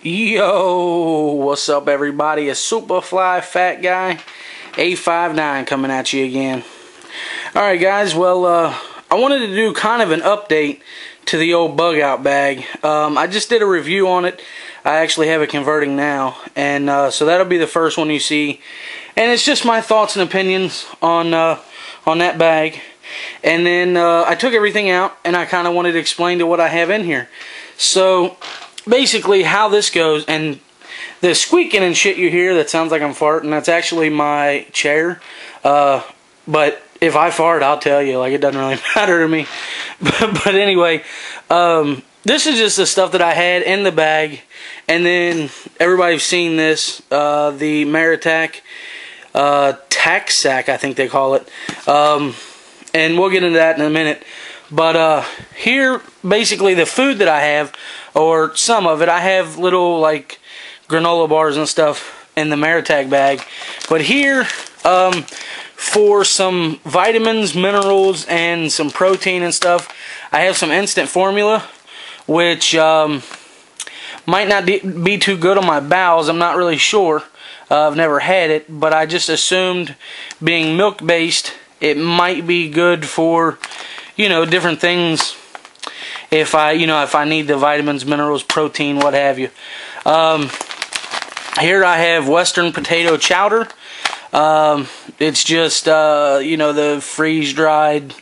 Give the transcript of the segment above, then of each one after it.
Yo, what's up everybody? It's Superfly Fat Guy A59 coming at you again. Alright guys, well I wanted to do kind of an update to the old bug out bag. I just did a review on it. I actually have it converting now, and so that'll be the first one you see. And it's just my thoughts and opinions on that bag. And then I took everything out and I kind of wanted to explain to what I have in here. So basically how this goes, and the squeaking and shit you hear that sounds like I'm farting, that's actually my chair. But if I fart, I'll tell you, like, it doesn't really matter to me. But anyway, this is just the stuff that I had in the bag. And then everybody's seen this, the Maritac tack sack, I think they call it. And we'll get into that in a minute. But here, basically the food that I have, or some of it, I have little like granola bars and stuff in the Maritac bag. But here, for some vitamins, minerals, and some protein and stuff, I have some instant formula, which might not be too good on my bowels. I'm not really sure. I've never had it, but I just assumed, being milk based, it might be good for, you know, different things. If I need the vitamins, minerals, protein, what have you. Here I have Western potato chowder. It's just the freeze-dried,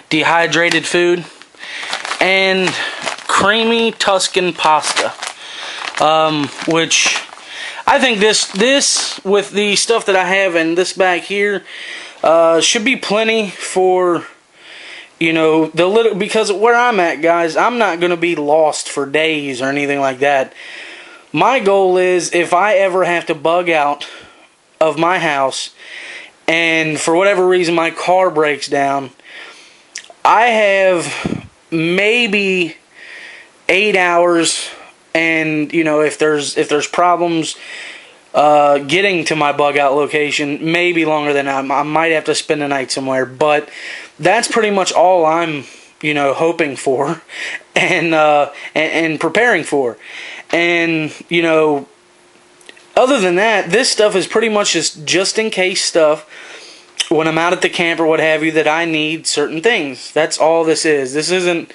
dehydrated food, and creamy Tuscan pasta. Which I think this with the stuff that I have in this bag here should be plenty for, because where I'm at, guys, I'm not going to be lost for days or anything like that. My goal is, if I ever have to bug out of my house and for whatever reason my car breaks down, I have maybe 8 hours, and if there's problems getting to my bug out location, maybe longer than that. I might have to spend the night somewhere, but that's pretty much all I'm hoping for and preparing for. And other than that, this stuff is pretty much just in case stuff when I'm out at the camp or what have you, that I need certain things. That's all this is. This isn't,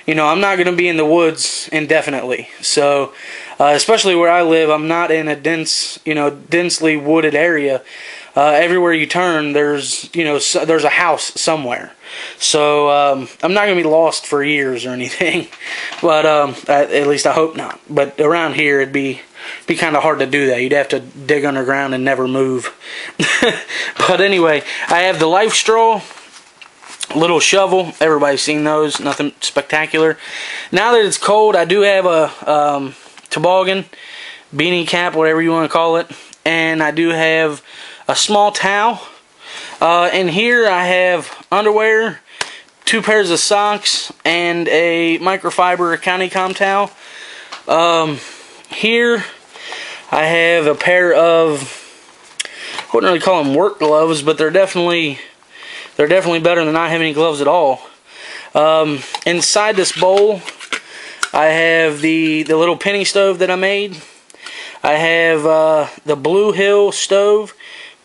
I'm not going to be in the woods indefinitely. So, especially where I live, I'm not in a densely wooded area. Everywhere you turn, there's a house somewhere. So, I'm not going to be lost for years or anything. But, at least I hope not. But around here, it'd be kind of hard to do that. You'd have to dig underground and never move. But anyway, I have the Life Straw little shovel. Everybody's seen those. Nothing spectacular. Now that it's cold, I do have a toboggan, beanie cap, whatever you want to call it, and I do have a small towel. And here I have underwear, 2 pairs of socks, and a microfiber County-Com towel. Here I have a pair of, I wouldn't really call them work gloves, but they're definitely better than not having any gloves at all. Inside this bowl, I have the little penny stove that I made. I have the Blue Hill stove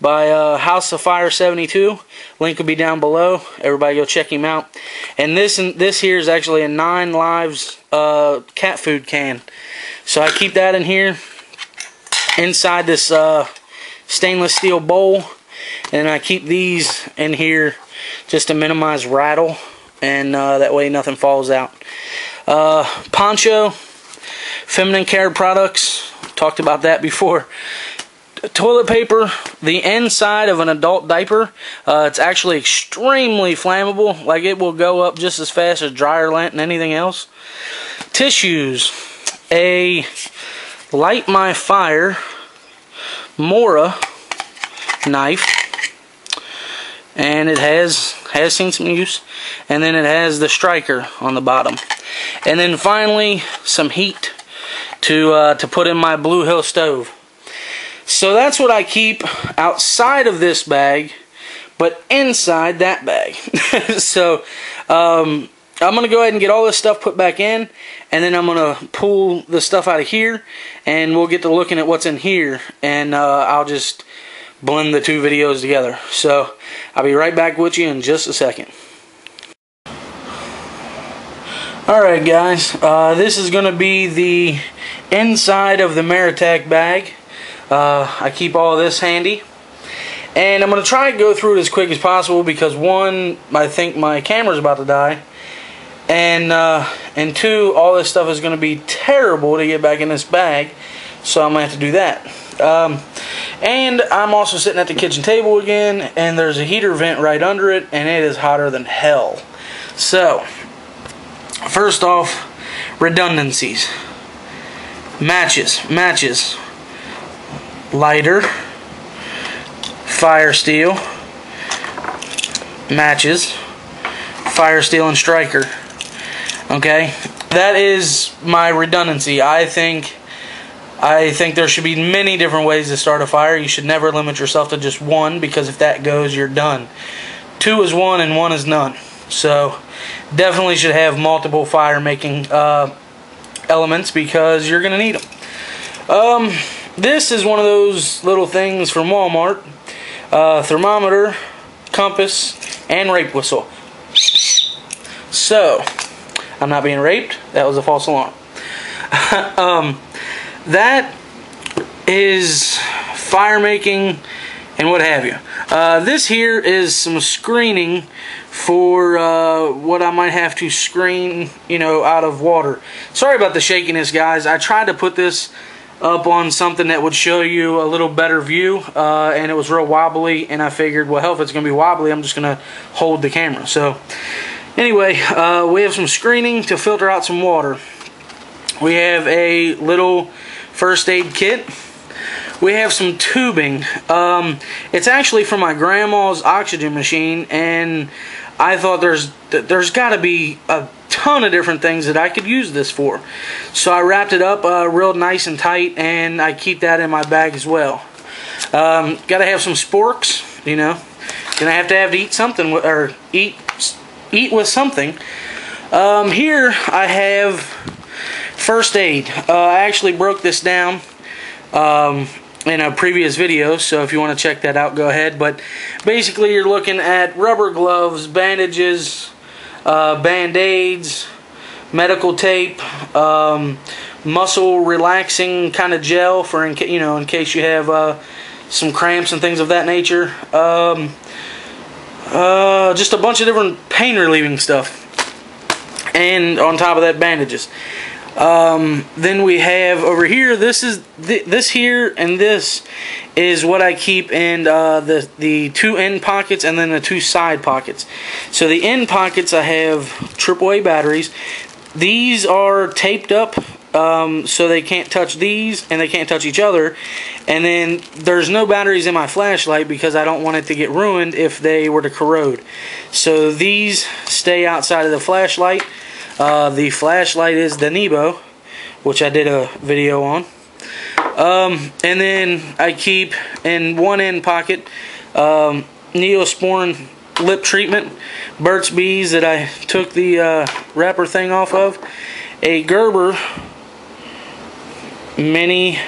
by House of Fire 72. Link will be down below. Everybody go check him out. And this here is actually a 9 Lives cat food can. So I keep that in here inside this stainless steel bowl, and I keep these in here just to minimize rattle, and that way nothing falls out. Poncho, feminine care products, talked about that before. Toilet paper, the inside of an adult diaper, it's actually extremely flammable. Like, it will go up just as fast as dryer lint and anything else. Tissues, a Light My Fire Mora knife, and it has seen some use, and then it has the striker on the bottom, and then finally some heat to put in my Blue Hill stove. So that's what I keep outside of this bag, but inside that bag. So I'm going to go ahead and get all this stuff put back in, and then I'm going to pull the stuff out of here, and we'll get to looking at what's in here, and I'll just blend the two videos together. So I'll be right back with you in just a second. Alright guys, this is going to be the inside of the Maritech bag. I keep all of this handy. And I'm going to try to go through it as quick as possible because one, I think my camera's about to die. And two, all this stuff is going to be terrible to get back in this bag. So I'm going to have to do that. And I'm also sitting at the kitchen table again, and there's a heater vent right under it, and it is hotter than hell. So, first off, redundancies. Matches, lighter, fire steel, matches, fire steel, and striker. Okay, that is my redundancy. I think there should be many different ways to start a fire. You should never limit yourself to just one, because if that goes, you're done. Two is one and one is none. So definitely should have multiple fire making elements because you're gonna need them. This is one of those little things from Walmart. Thermometer, compass, and rape whistle. So I'm not being raped. That was a false alarm. That is fire making and what have you. This here is some screening for what I might have to screen, you know, out of water. Sorry about the shakiness, guys. I tried to put this up on something that would show you a little better view, and it was real wobbly, and I figured, well, hell, if it's going to be wobbly, I'm just going to hold the camera. So anyway, we have some screening to filter out some water. We have a little first aid kit. We have some tubing. It's actually from my grandma's oxygen machine, and I thought there's got to be a ton of different things that I could use this for. So I wrapped it up real nice and tight, and I keep that in my bag as well. Got to have some sporks, you know. Gonna have to eat something or eat with something. Here I have first aid. I actually broke this down in a previous video, so if you want to check that out, go ahead. But basically, you're looking at rubber gloves, bandages, band-aids, medical tape, muscle relaxing kind of gel for in case you have some cramps and things of that nature. Just a bunch of different pain relieving stuff, and on top of that, bandages. Then we have over here, this here and this is what I keep in the two end pockets and then the two side pockets. So the end pockets, I have AAA batteries. These are taped up so they can't touch these and they can't touch each other. And then there's no batteries in my flashlight because I don't want it to get ruined if they were to corrode. So these stay outside of the flashlight. The flashlight is the Nebo, which I did a video on. And then I keep in one end pocket Neosporin lip treatment, Burt's Bees that I took the wrapper thing off of, a Gerber mini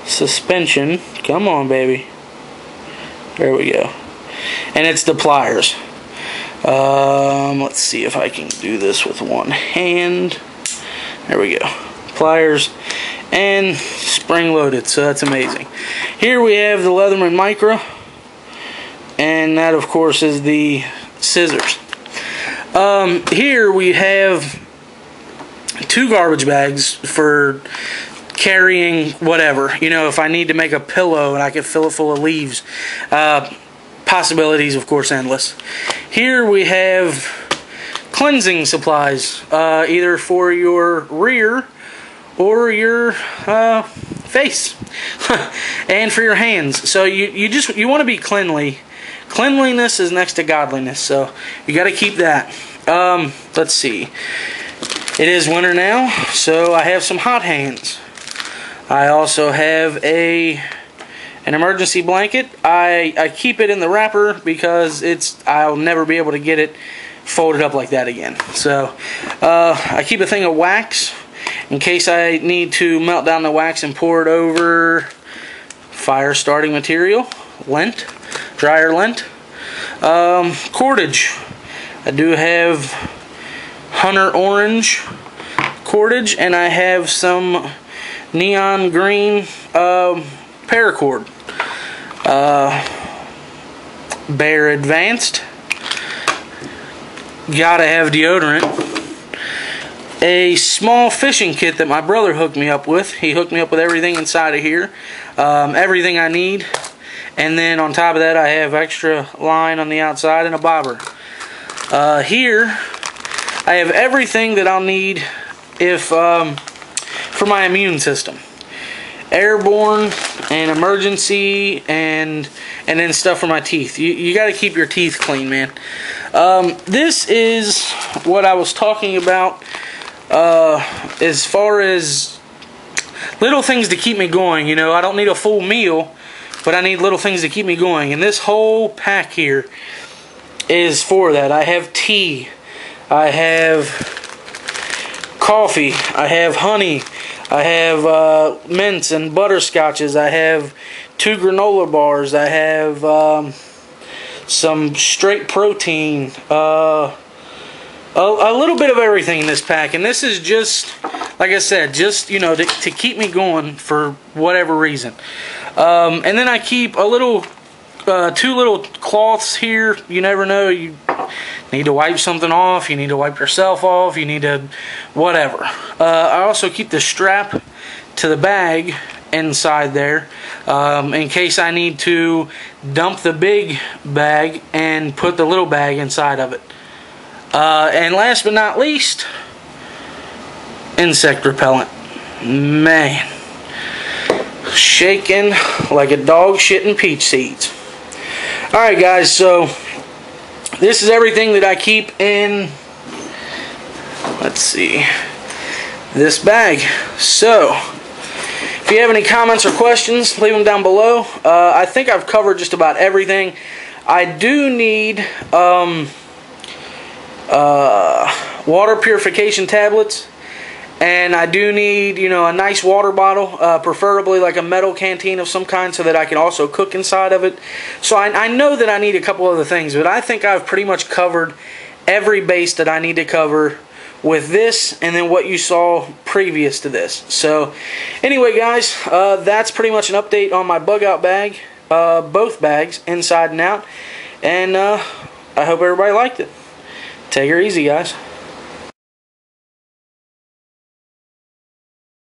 suspension. Come on, baby. There we go. And it's the pliers. Let's see if I can do this with one hand. There we go. Pliers and spring loaded, so that's amazing. Here we have the Leatherman Micro, and that of course is the scissors. Here we have two garbage bags for carrying whatever. You know, if I need to make a pillow and I can fill it full of leaves. Possibilities, of course, endless. Here we have cleansing supplies, either for your rear or your face, and for your hands. So you want to be cleanly. Cleanliness is next to godliness, so you got to keep that. Let's see. It is winter now, so I have some hot hands. I also have an emergency blanket. I keep it in the wrapper because I'll never be able to get it fold it up like that again. So I keep a thing of wax in case I need to melt down the wax and pour it over fire starting material, lint, dryer lint. Cordage. I do have Hunter Orange cordage, and I have some neon green paracord. Bear Advanced. Gotta have deodorant. A small fishing kit that my brother hooked me up with. He hooked me up with everything inside of here. Everything I need. And then on top of that, I have extra line on the outside and a bobber. Here, I have everything that I'll need if for my immune system. Airborne and emergency and then stuff for my teeth. You got to keep your teeth clean, man. This is what I was talking about as far as little things to keep me going. You know, I don't need a full meal, but I need little things to keep me going. And this whole pack here is for that. I have tea. I have coffee. I have honey. I have mints and butterscotches. I have 2 granola bars. I have some straight protein. A little bit of everything in this pack. And this is just, like I said, just, you know, to keep me going for whatever reason. And then I keep a little, 2 little cloths here. You never know. You need to wipe something off. You need to wipe yourself off. You need to, whatever. I also keep the strap to the bag inside there in case I need to dump the big bag and put the little bag inside of it. And last but not least, insect repellent. Man, shaking like a dog shitting peach seeds. Alright guys, so this is everything that I keep in, let's see, this bag. So if you have any comments or questions, leave them down below. I think I've covered just about everything. I do need water purification tablets, and I do need, you know, a nice water bottle, preferably like a metal canteen of some kind, so that I can also cook inside of it. So I know that I need a couple other things, but I think I've pretty much covered every base that I need to cover with this and then what you saw previous to this. So anyway guys, that's pretty much an update on my bug out bag, both bags inside and out, and I hope everybody liked it. Take her easy guys.